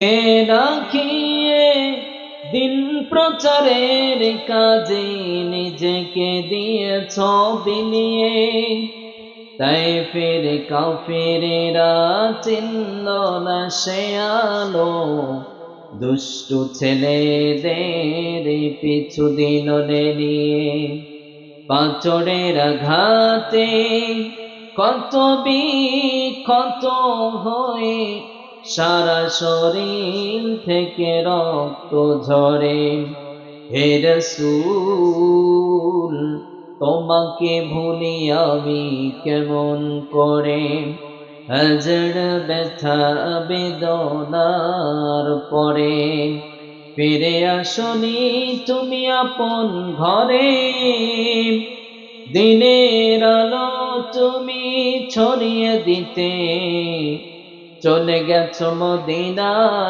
এ রাখিয়ে দিন প্রচারের কাজে নিজেকে দিয়েছ বিলিয়ে, তাই ফের কাফেরেরা চিনল না সে আলো, দুষ্টু ছেলেদের পিছু দিল নিয়ে। পাথরের আঘাতে কত বিক্ষত হয়ে সারা শরীর থেকে রক্ত ঝরে। হে রাসূল, তোমাকে ভুলি আমি কেমন করে, হাজার ব্যথা বেদনার পরে। ফিরে আসনি তুমি আপন ঘরে, দিনের আলো তুমি ছড়িয়ে দিতে, চলে গেছো মদিনা।